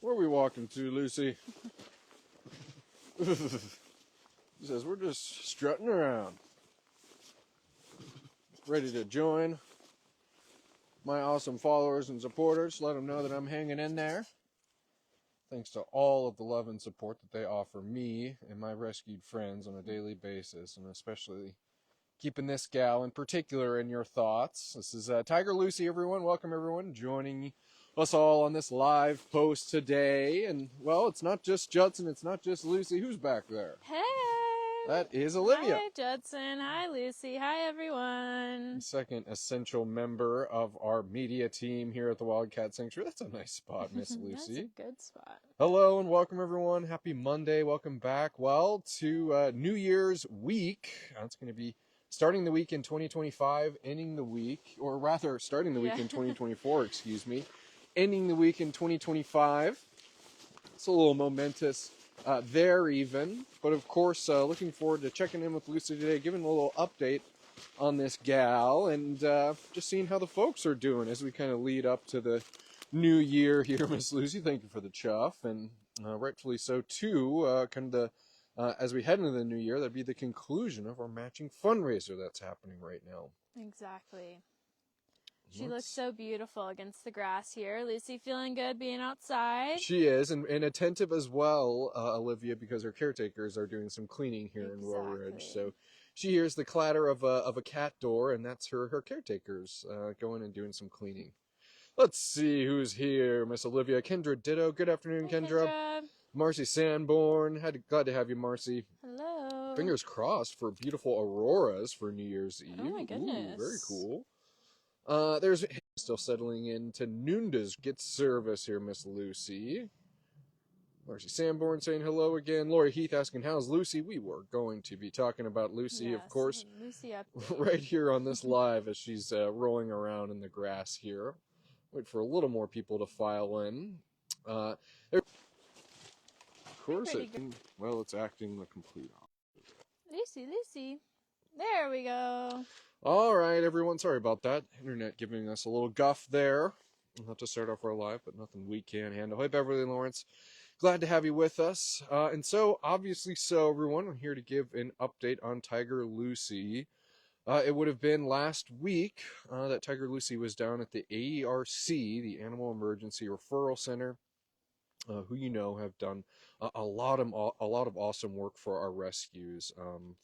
Where are we walking to, Lucy? She says, we're just strutting around. Ready to join my awesome followers and supporters. Let them know that I'm hanging in there. Thanks to all of the love and support that they offer me and my rescued friends on a daily basis, and especially keeping this gal in particular in your thoughts. This is Tiger Lucy, everyone. Welcome, everyone, joining us all on this live post today. And, well, it's not just Judson, it's not just Lucy. Who's back there? Hey! That is Olivia. Hi, Judson. Hi, Lucy. Hi, everyone. Second essential member of our media team here at the Wildcat Sanctuary. That's a nice spot, Miss Lucy. That's a good spot. Hello and welcome, everyone. Happy Monday. Welcome back. Well, to New Year's week. It's going to be starting the week in 2025, ending the week, or rather starting the week in 2024, excuse me, ending the week in 2025. It's a little momentous there even, but of course looking forward to checking in with Lucy today, giving a little update on this gal, and just seeing how the folks are doing as we kind of lead up to the new year here, Miss Lucy. Thank you for the chuff, and rightfully so too, kind of the as we head into the new year, that'd be the conclusion of our matching fundraiser that's happening right now. Exactly. She looks so beautiful against the grass here. Lucy feeling good being outside? She is, and attentive as well, Olivia, because her caretakers are doing some cleaning here in Royal Ridge. So she hears the clatter of a cat door, and that's her caretakers going and doing some cleaning. Let's see who's here. Miss Olivia. Kendra Ditto. Good afternoon, Hey, Kendra. Marcy Sanborn. Glad to have you, Marcy. Hello. Fingers crossed for beautiful auroras for New Year's Eve. Oh, my goodness. Ooh, very cool. There's still settling into Noonda's Get Service here, Miss Lucy. Marcy Sanborn saying hello again. Lori Heath asking, how's Lucy? We were going to be talking about Lucy, yes, of course, Lucy right here on this live as she's rolling around in the grass here. Wait for a little more people to file in. Of course, it's acting the complete opposite. Lucy. There we go. All right, everyone. Sorry about that. Internet giving us a little guff there. We'll have to start off our live, but nothing we can't handle. Hey, Beverly and Lawrence. Glad to have you with us. And so, obviously everyone, I'm here to give an update on Tiger Lucy. It would have been last week that Tiger Lucy was down at the AERC, the Animal Emergency Referral Center, who you know have done a lot of awesome work for our rescues,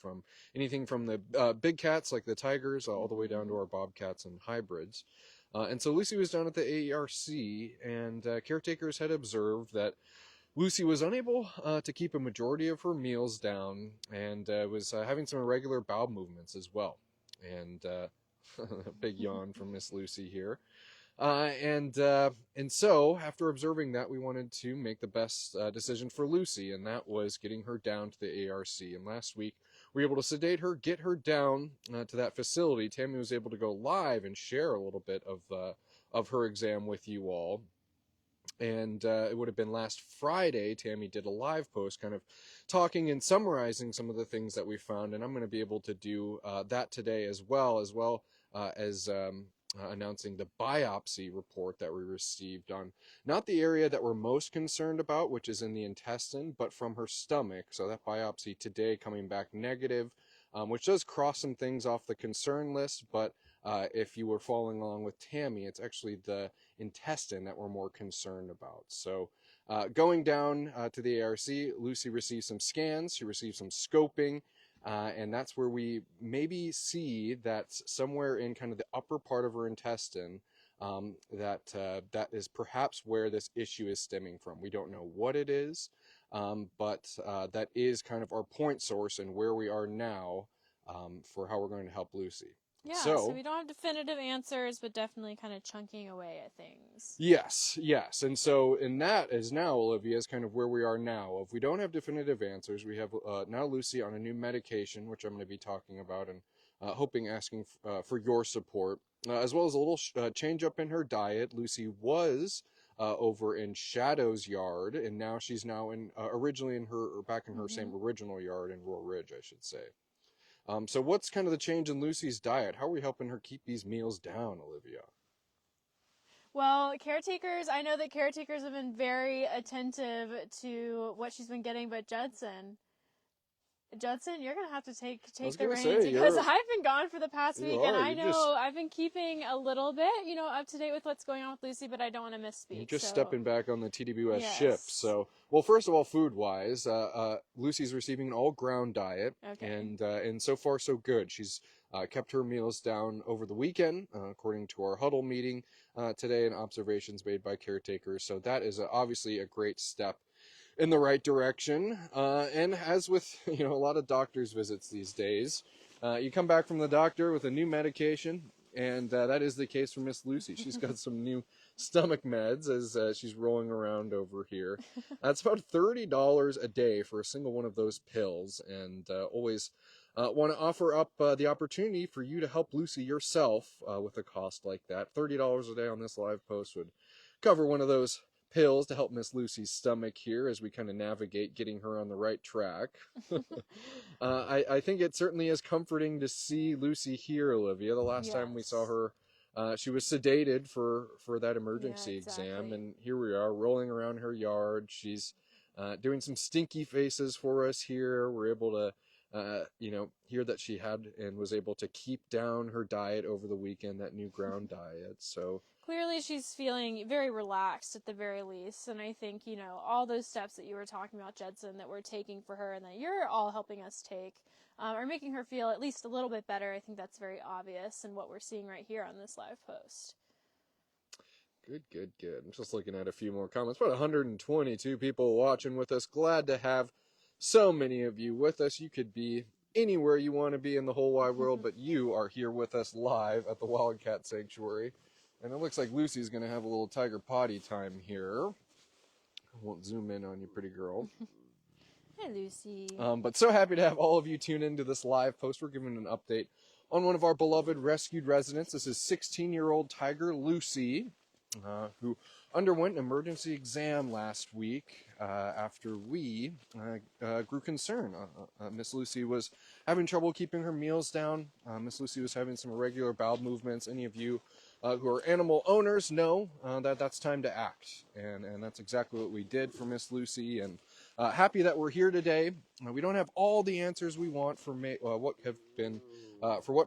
from anything from the big cats like the tigers all the way down to our bobcats and hybrids. And so Lucy was down at the AERC, and caretakers had observed that Lucy was unable to keep a majority of her meals down, and was having some irregular bowel movements as well. And a big yawn from Miss Lucy here. And so after observing that, we wanted to make the best decision for Lucy, and that was getting her down to the AERC. And last week, we were able to sedate her, get her down to that facility. Tammy was able to go live and share a little bit of her exam with you all. And it would have been last Friday, Tammy did a live post kind of talking and summarizing some of the things that we found. And I'm going to be able to do that today as well as announcing the biopsy report that we received on not the area that we're most concerned about, which is in the intestine, but from her stomach. So that biopsy today coming back negative, which does cross some things off the concern list. But if you were following along with Tammy, it's actually the intestine that we're more concerned about. So going down to the AERC, Lucy received some scans. She received some scoping. And that's where we maybe see that somewhere in kind of the upper part of her intestine, that is perhaps where this issue is stemming from. We don't know what it is, but that is kind of our point source and where we are now for how we're going to help Lucy. Yeah, so we don't have definitive answers, but definitely kind of chunking away at things. Yes. And so, that is now, Olivia, is kind of where we are now. If we don't have definitive answers, we have now Lucy on a new medication, which I'm going to be talking about and asking for your support, as well as a little change up in her diet. Lucy was over in Shadow's yard, and now she's in originally in her, back in her same original yard in Royal Ridge, I should say. So what's kind of the change in Lucy's diet? How are we helping her keep these meals down, Olivia? Well, I know that caretakers have been very attentive to what she's been getting, but Judson, you're gonna have to take I was the gonna reins say because I've been gone for the past you week, and are. I know I've been keeping a little bit, up to date with what's going on with Lucy, but I don't want to You're misspeak. just So stepping back on the TWS ship. yes, So, well, first of all, food-wise, Lucy's receiving an all-ground diet, okay, and so far so good. She's kept her meals down over the weekend, according to our huddle meeting today, and observations made by caretakers. So that is obviously a great step in the right direction. And as with a lot of doctor's visits these days, you come back from the doctor with a new medication, and that is the case for Miss Lucy. She's got some new stomach meds as she's rolling around over here. It's about $30 a day for a single one of those pills, and always want to offer up the opportunity for you to help Lucy yourself with a cost like that. $30 a day on this live post would cover one of those pills to help Miss Lucy's stomach here as we kind of navigate getting her on the right track. I think it certainly is comforting to see Lucy here, Olivia. The last time we saw yes, her, she was sedated for that emergency yeah, exam, exactly. and here we are rolling around her yard. She's doing some stinky faces for us here. We're able to hear that she had and was able to keep down her diet over the weekend, that new ground diet. So Clearly, she's feeling very relaxed at the very least. And I think, all those steps that you were talking about, Judson, that we're taking for her and that you're all helping us take are making her feel at least a little bit better. I think that's very obvious in what we're seeing right here on this live post. good. I'm just looking at a few more comments. About 122 people watching with us. Glad to have so many of you with us. You could be anywhere you want to be in the whole wide world, but you are here with us live at the Wildcat Sanctuary. And it looks like Lucy's going to have a little tiger potty time here. I won't zoom in on you, pretty girl. Hey, Lucy. But so happy to have all of you tune into this live post. We're giving an update on one of our beloved rescued residents. This is 16-year-old Tiger Lucy, who underwent an emergency exam last week after we grew concerned. Miss Lucy was having trouble keeping her meals down. Miss Lucy was having some irregular bowel movements. Any of you who are animal owners know that that's time to act, and that's exactly what we did for Miss Lucy. And happy that we're here today. We don't have all the answers we want for what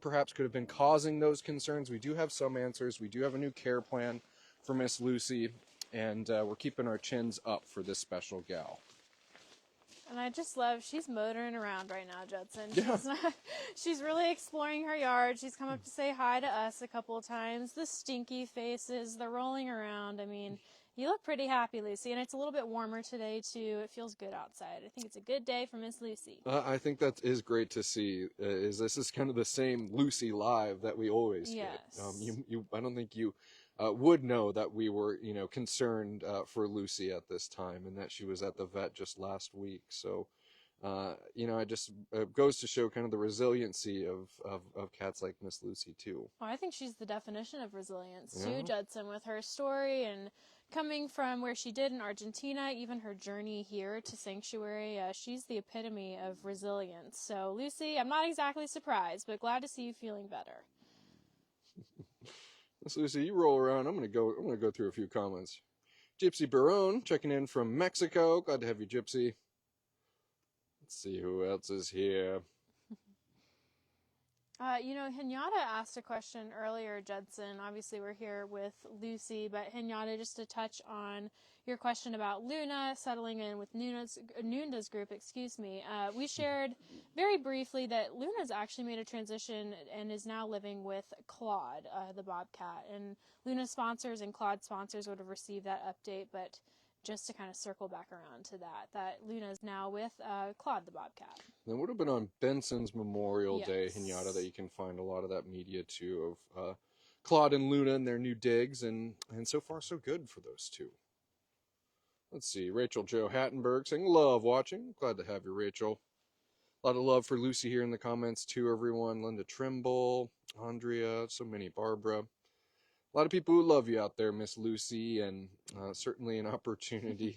perhaps could have been causing those concerns. We do have some answers. We do have a new care plan for Miss Lucy, and we're keeping our chins up for this special gal. And I just love, she's motoring around right now, Judson. Yeah. She's really exploring her yard. She's come up to say hi to us a couple of times. The stinky faces, the rolling around. I mean, you look pretty happy, Lucy. And it's a little bit warmer today, too. It feels good outside. I think it's a good day for Miss Lucy. I think that is great to see. This is kind of the same Lucy live that we always get. I don't think you would know that we were, concerned for Lucy at this time, and that she was at the vet just last week. So, it just goes to show kind of the resiliency of cats like Miss Lucy too. Well, I think she's the definition of resilience Yeah. too, Judson, with her story and coming from where she did in Argentina, even her journey here to Sanctuary. She's the epitome of resilience. So, Lucy, I'm not exactly surprised, but glad to see you feeling better. Miss Lucy, you roll around. I'm gonna go through a few comments. Gypsy Barone checking in from Mexico. Glad to have you, Gypsy. Let's see who else is here. Henyatta asked a question earlier, Judson. Obviously, we're here with Lucy, but Henyatta, just to touch on your question about Luna settling in with Noonda's group, we shared very briefly that Luna's actually made a transition and is now living with Claude, the bobcat. And Luna's sponsors and Claude's sponsors would have received that update, but just to kind of circle back around to that Luna's now with Claude the bobcat. That would have been on Benson's Memorial Day, Yes. Henyatta, that you can find a lot of that media too of Claude and Luna and their new digs, and so far so good for those two. Let's see, Rachel Jo Hattenberg saying, love watching. Glad to have you, Rachel. A lot of love for Lucy here in the comments too, everyone. Linda Trimble, Andrea, so many, Barbara. A lot of people who love you out there, Miss Lucy, and certainly an opportunity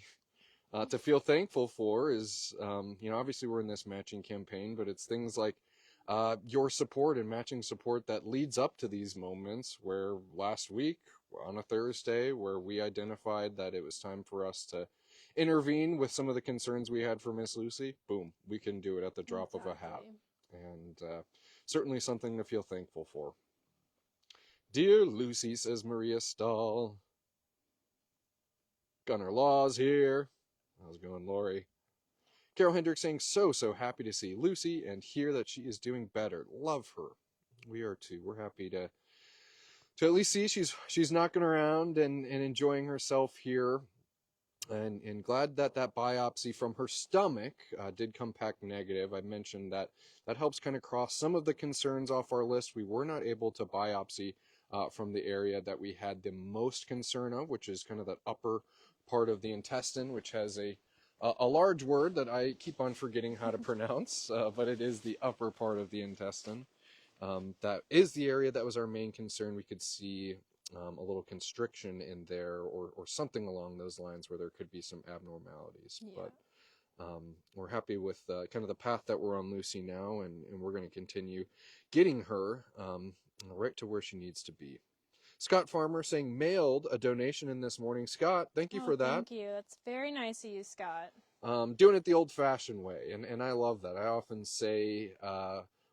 to feel thankful for is, obviously we're in this matching campaign, but it's things like your support and matching support that leads up to these moments, where last week on a Thursday, where we identified that it was time for us to intervene with some of the concerns we had for Miss Lucy. Boom, we can do it at the drop of a hat. And certainly something to feel thankful for. Dear Lucy, says Maria Stahl. Gunnar Law's here. How's it going, Lori? Carol Hendricks saying, so happy to see Lucy and hear that she is doing better. Love her. We are too. We're happy to at least see she's knocking around and enjoying herself here. And glad that biopsy from her stomach did come back negative. I mentioned that helps kind of cross some of the concerns off our list. We were not able to biopsy from the area that we had the most concern of, which is kind of that upper part of the intestine, which has a large word that I keep on forgetting how to pronounce, but it is the upper part of the intestine. That is the area that was our main concern. We could see a little constriction in there or something along those lines where there could be some abnormalities. Yeah. But we're happy with kind of the path that we're on Lucy now, and we're going to continue getting her right to where she needs to be. Scott Farmer saying, mailed a donation in this morning. Scott, thank you for that. Thank you. That's very nice of you, Scott. Doing it the old-fashioned way, and I love that. I often say,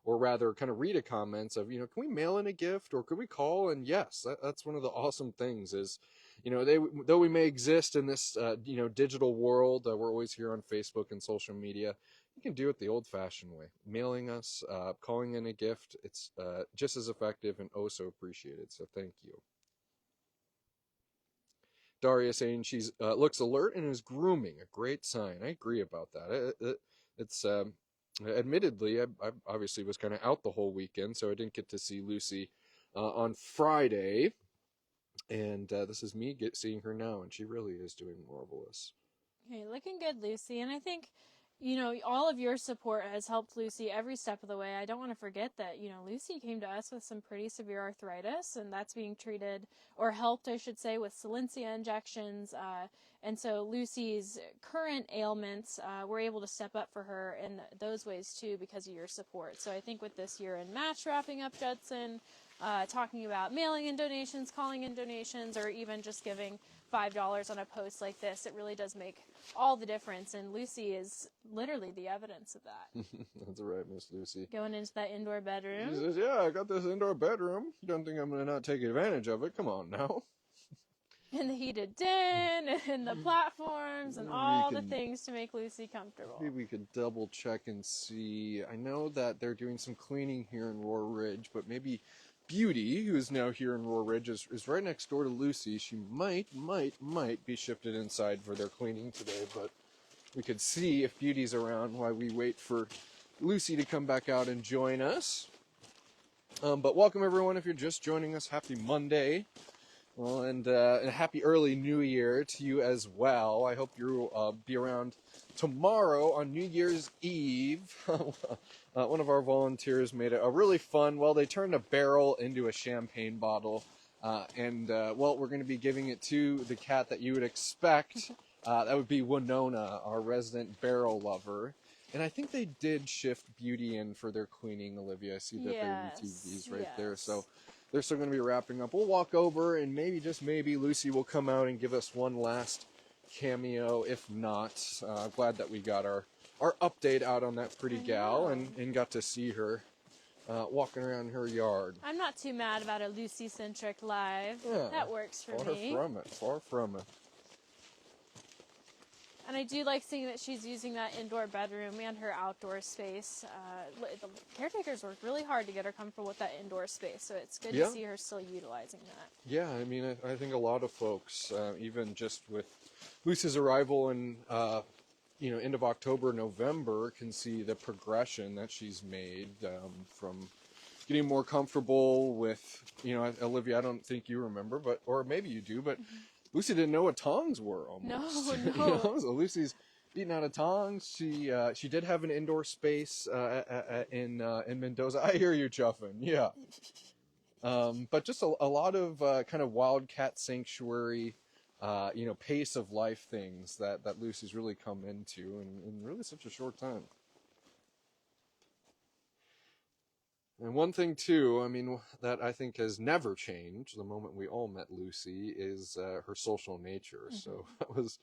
or rather kind of read a comments of, can we mail in a gift, or could we call? And yes, that's one of the awesome things is, though we may exist in this, digital world, we're always here on Facebook and social media. You can do it the old-fashioned way. Mailing us, calling in a gift, it's just as effective and oh so appreciated, so thank you. Daria saying she's looks alert and is grooming, a great sign. I agree about that. It's admittedly, I obviously was kind of out the whole weekend, so I didn't get to see Lucy on Friday, and this is me seeing her now, and she really is doing marvelous. Okay, looking good, Lucy, and I think, all of your support has helped Lucy every step of the way. I don't want to forget that, Lucy came to us with some pretty severe arthritis, and that's being treated, or helped, I should say, with Solensia injections. And so Lucy's current ailments, we're able to step up for her in those ways, too, because of your support. So I think with this year-end match wrapping up, Judson, talking about mailing in donations, calling in donations, or even just giving $5 on a post like this, it really does make all the difference, and Lucy is literally the evidence of that. That's right, Miss Lucy. Going into that indoor bedroom. She says, yeah, I got this indoor bedroom. You don't think I'm going to not take advantage of it? Come on now. And the heated den, and the platforms, and all the things to make Lucy comfortable. Maybe we could double check and see. I know that they're doing some cleaning here in Roar Ridge, but maybe Beauty, who is now here in Roar Ridge, is right next door to Lucy. She might be shifted inside for their cleaning today, but we could see if Beauty's around while we wait for Lucy to come back out and join us. But welcome, everyone, if you're just joining us. Happy Monday. Well, and a happy early New Year to you as well. I hope you'll be around tomorrow on New Year's Eve. One of our volunteers made a really fun, they turned a barrel into a champagne bottle. And we're going to be giving it to the cat that you would expect. That would be Winona, our resident barrel lover. And I think they did shift Beauty in for their cleaning, Olivia. I see that they're UTVs right there. So they're still going to be wrapping up. We'll walk over, and maybe Lucy will come out and give us one last cameo. If not, glad that we got our update out on that pretty gal and got to see her walking around her yard. I'm not too mad about a Lucy-centric live. Yeah, that works for me. Far from it. And I do like seeing that she's using that indoor bedroom and her outdoor space. The caretakers worked really hard to get her comfortable with that indoor space, so it's good to see her still utilizing that. Yeah, I mean, I think a lot of folks, even just with Lucy's arrival in, end of October, November, can see the progression that she's made from getting more comfortable with, Olivia, I don't think you remember, or maybe you do, but Lucy didn't know what tongs were almost. No. So Lucy's eating out of tongs. She did have an indoor space in Mendoza. I hear you chuffing. Yeah. But just a lot of kind of Wildcat sanctuary, pace of life things that Lucy's really come into in really such a short time. And one thing too, I mean, that I think has never changed the moment we all met Lucy is her social nature. Mm-hmm. So that was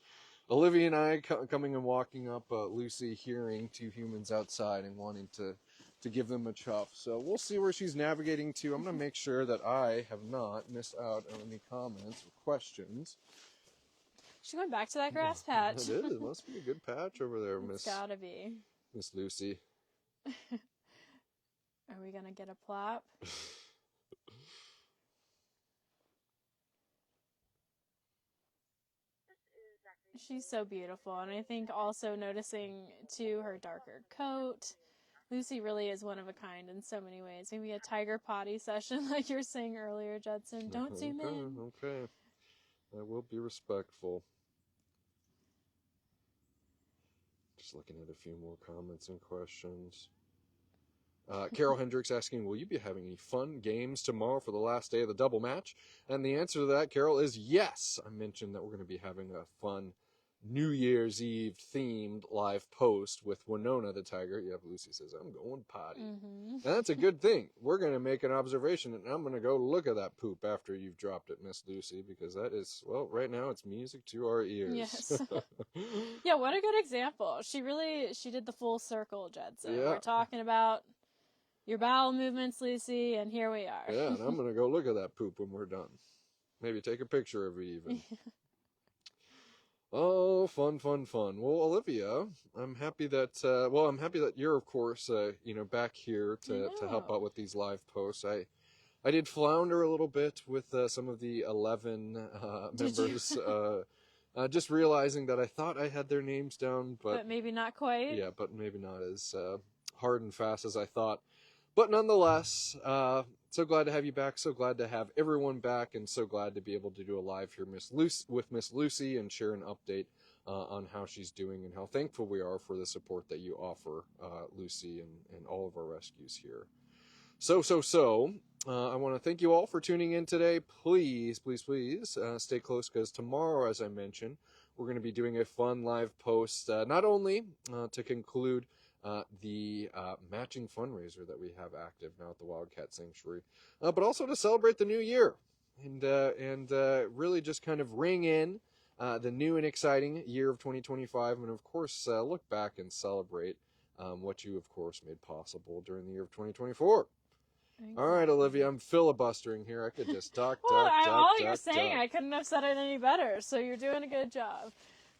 Olivia and I coming and walking up, Lucy hearing two humans outside and wanting to give them a chuff. So we'll see where she's navigating to. I'm going to make sure that I have not missed out on any comments or questions. She's going back to that grass patch. It is. It must be a good patch over there, It's gotta be. Miss Lucy. Are we gonna get a plop? She's so beautiful, and I think also noticing too her darker coat. Lucy really is one of a kind in so many ways. Maybe a tiger potty session, like you were saying earlier, Judson. Don't zoom in. Okay. I will be respectful. Just looking at a few more comments and questions. Carol Hendricks asking, will you be having any fun games tomorrow for the last day of the double match? And the answer to that, Carol, is yes. I mentioned that we're going to be having a fun New Year's Eve themed live post with Winona the tiger. Yeah, Lucy says, I'm going potty. Mm-hmm. And that's a good thing. We're going to make an observation, and I'm going to go look at that poop after you've dropped it, Miss Lucy, because that is, well, right now it's music to our ears. Yes. Yeah, what a good example. She did the full circle, Judson. Yeah. We're talking about your bowel movements, Lucy, and here we are. Yeah, and I'm going to go look at that poop when we're done. Maybe take a picture of it even. Oh, fun. Well, Olivia, I'm happy that you're, of course, back here to help out with these live posts. I did flounder a little bit with some of the 11 members, just realizing that I thought I had their names down, but maybe not quite. Yeah, but maybe not as hard and fast as I thought. But nonetheless, so glad to have you back. So glad to have everyone back, and so glad to be able to do a live here, with Miss Lucy, and share an update on how she's doing and how thankful we are for the support that you offer, Lucy, and all of our rescues here. So, I want to thank you all for tuning in today. Please, stay close, because tomorrow, as I mentioned, we're going to be doing a fun live post, not only to conclude the matching fundraiser that we have active now at the Wildcat Sanctuary, but also to celebrate the new year and really just kind of ring in the new and exciting year of 2025, and of course look back and celebrate what you, of course, made possible during the year of 2024. Exactly. All right, Olivia, I'm filibustering here. I could just talk. All you're saying, I couldn't have said it any better, so you're doing a good job.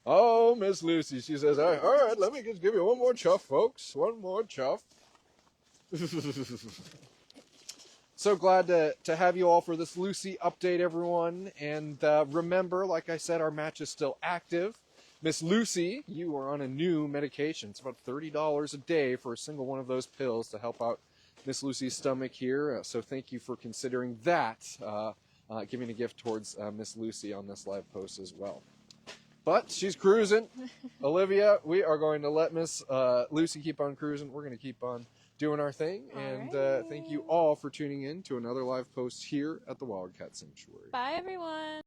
Oh, Miss Lucy, she says, all right, let me just give you one more chuff, folks. One more chuff. So glad to have you all for this Lucy update, everyone. And remember, like I said, our match is still active. Miss Lucy, you are on a new medication. It's about $30 a day for a single one of those pills to help out Miss Lucy's stomach here. So thank you for considering that, giving a gift towards Miss Lucy on this live post as well. But she's cruising. Olivia, we are going to let Miss Lucy keep on cruising. We're going to keep on doing our thing. And thank you all for tuning in to another live post here at the Wildcat Sanctuary. Bye, everyone.